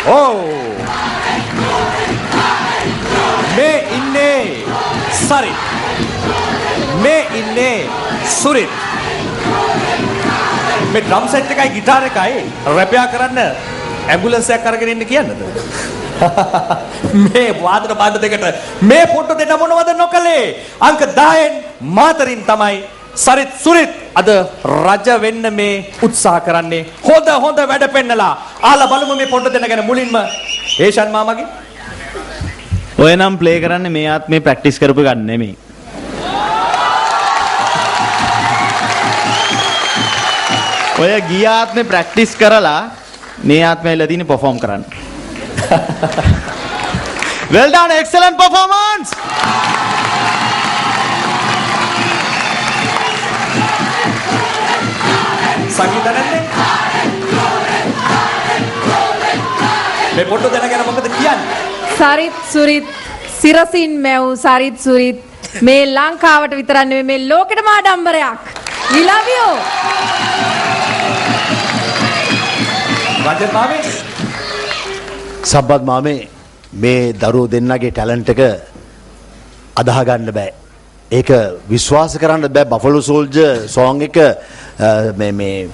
Oh. මේ ඉන්නේ සරිත්. මේ ඉන්නේ සුරිත්. මේ ඩ්‍රම් සෙට් එකයි ගිටාර එකයි රැපයා කරන්න ඇම්බුලන්ස් එකක් අරගෙන ඉන්න කියන්නද? මේ වාදන බාන්ඩ දෙකට මේ ෆොටෝ දෙන්න මොනවද නොකලේ? අංක 10න් මාතරින් තමයි සරිත් සුරිත් අද රජ වෙන්න මේ උත්සාහ කරන්නේ. හොඳ වැඩ පෙන්නලා. ආලා බලමු මේ ෆොටෝ දෙන්න ගැන මුලින්ම ඒෂන් මාමගේ. ඔය නම් ප්ලේ කරන්නේ මේ ආත්මේ ප්‍රැක්ටිස් කරපු ගන්න නෙමෙයි. ඔය ගිය ආත්මේ ප්‍රැක්ටිස් කරලා මේ ආත්මේ ඉල්ල දිනේ perform කරන්න. Well done, excellent performance. සංගීත නැන්නේ? මේ පොට්ටු දෙන ගැන මොකද කියන්නේ? සරිත් සුරිත් සිරසින් මැව් සරිත් සුරිත් මේ ලංකාවට විතරක් නෙමෙයි මේ ලෝකෙටම ආඩම්බරයක්. We love you. රජත් මාමේ සබ්බත් මාමේ මේ දරුවෝ දෙන්නගේ ටැලන්ට් එක අදාහ ගන්න බෑ. ඒක විශ්වාස කරන්න බෑ. බෆලෝ සෝල්ජර් සෝං එක මේ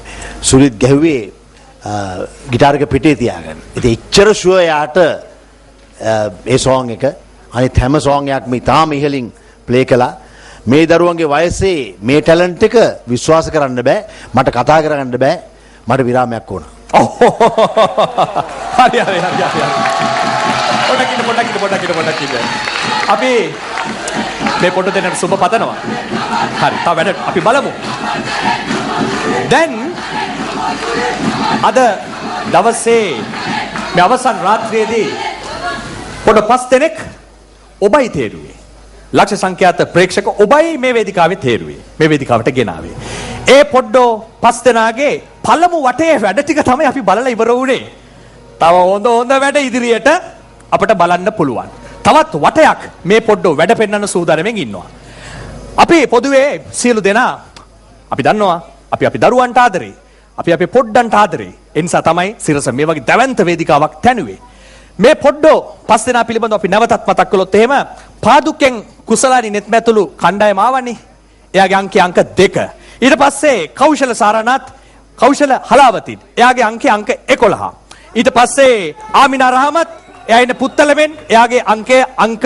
සුරිත් ගැහුවේ ගිටාර එක පිටේ තියාගෙන. ඉතින් එච්චර ෂුවර් යාට ඒ සෝං එක අනිත් හැම සෝං එකක්ම ඉතාම ඉහළින් ප්ලේ කළා. මේ දරුවන්ගේ වයසේ මේ ටැලන්ට් එක විශ්වාස කරන්න බෑ. මට කතා කරගන්න බෑ. මට විරාමයක් ඕන. හරි. පොඩක් ඉන්න. අපි මේ පොට්ටු දෙන්නට සුබ පතනවා. හරි. තව වැඩ අපි බලමු. දැන් අද දවසේ මේ අවසන් රාත්‍රියේදී පොඩ 5 දෙනෙක් ඔබයි තේරුවේ. ලක්ෂ සංඛ්‍යාත ප්‍රේක්ෂක ඔබයි මේ වේදිකාවේ තේරුවේ. මේ වේදිකාවට ගෙනාවේ. ඒ පොඩ්ඩෝ 5 දෙනාගේ පළමු වටේ වැඩ ටික තමයි අපි බලලා ඉවර වුණේ. තව හොඳ වැඩ ඉදිරියට අපිට බලන්න පුළුවන්. තවත් වටයක් මේ පොඩ්ඩෝ වැඩ පෙන්වන්න සූදානම්ෙන් ඉන්නවා. අපි පොදුවේ සියලු දෙනා අපි දන්නවා අපි දරුවන්ට ආදරේ. අපි පොඩ්ඩන්ට ආදරේ. ඒ නිසා තමයි සිරස මේ වගේ දැවැන්ත වේදිකාවක් තැනුවේ. මේ පොඩ්ඩෝ 5 දෙනා පිළිබඳව අපි නැවතත් මතක් කළොත් එහෙම පාදුකෙන් කුසලානි නෙත්මැතුළු කණ්ඩායම ආවනේ. එයාගේ අංකය අංක 2. ඊට පස්සේ කෞශල සාරනාත් කෞශල හලාවතින් එයාගේ අංකය අංක 11. ඊට පස්සේ ආමිනා රහමත් එයා ඉන්නේ පුත්තලෙන් එයාගේ අංකය අංක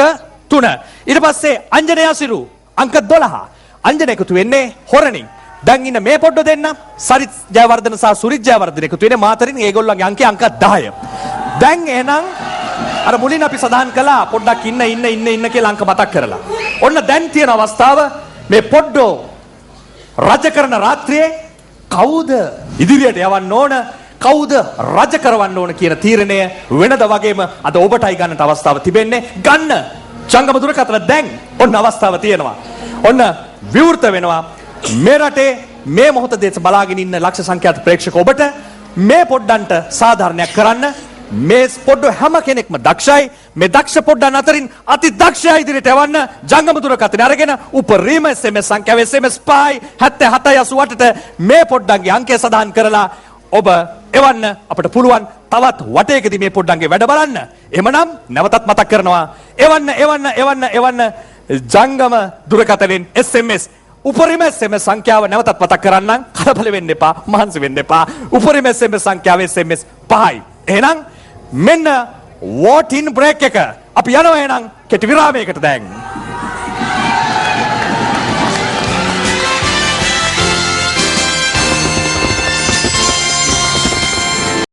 3. ඊට පස්සේ අංජනය අසිරු අංක 12. අංජන එකතු වෙන්නේ හොරණින්. දැන් ඉන්න මේ පොඩ්ඩෝ දෙන්න සරිත් ජයවර්ධන සහ සුරිත් ජයවර්ධන එකතු වෙන්නේ මාතරින්. ඒගොල්ලන්ගේ අංකය අංක 10. දැන් එහෙනම් අර මුලින් අපි සඳහන් කළා පොඩ්ඩක් ඉන්න කියලා අංක මතක් කරලා. ඔන්න දැන් තියෙන අවස්ථාව මේ පොඩ්ඩෝ රජ කරන රාත්‍රියේ කවුද ඉදිරියට යවන්න ඕන කවුද රජ කරවන්න ඕන කියන තීරණය වෙනද වගේම අද ඔබටයි ගන්නට අවස්ථාව තිබෙන්නේ. ගන්න ජංගම දුරකථන දැන් ඔන්න අවස්ථාව තියෙනවා. ඔන්න විවෘත වෙනවා. මේ රටේ මේ මොහොත දේශ බලාගෙන ඉන්න ලක්ෂ සංඛ්‍යාත ප්‍රේක්ෂක ඔබට මේ පොඩ්ඩන්ට සාධාරණයක් කරන්න මේ පොඩ්ඩෝ හැම කෙනෙක්ම දක්ෂයි. මේ දක්ෂ පොඩ්ඩන් අතරින් අති දක්ෂයා ඉදිරියට යවන්න ජංගම දුරකථන අරගෙන උපරිම SMS සංඛ්‍යාව SMS 7788ට මේ පොඩ්ඩන්ගේ අංකය සඳහන් කරලා ඔබ එවන්න අපිට පුළුවන් තවත් වටයකදී මේ පොඩ්ඩන්ගේ වැඩ බලන්න. එහෙමනම් නැවතත් මතක් කරනවා එවන්න ජංගම දුරකථනෙන් SMS උපරිම SMS සංඛ්‍යාව නැවතත් මතක් කරන්නම්. කලබල වෙන්න එපා, මහන්සි වෙන්න එපා. උපරිම SMS සංඛ්‍යාව SMS 5යි. එහෙනම් මෙන්න වෝටින් බ්‍රේක් එක. අපි යනවා එහෙනම් කෙටි විරාමයකට දැන්.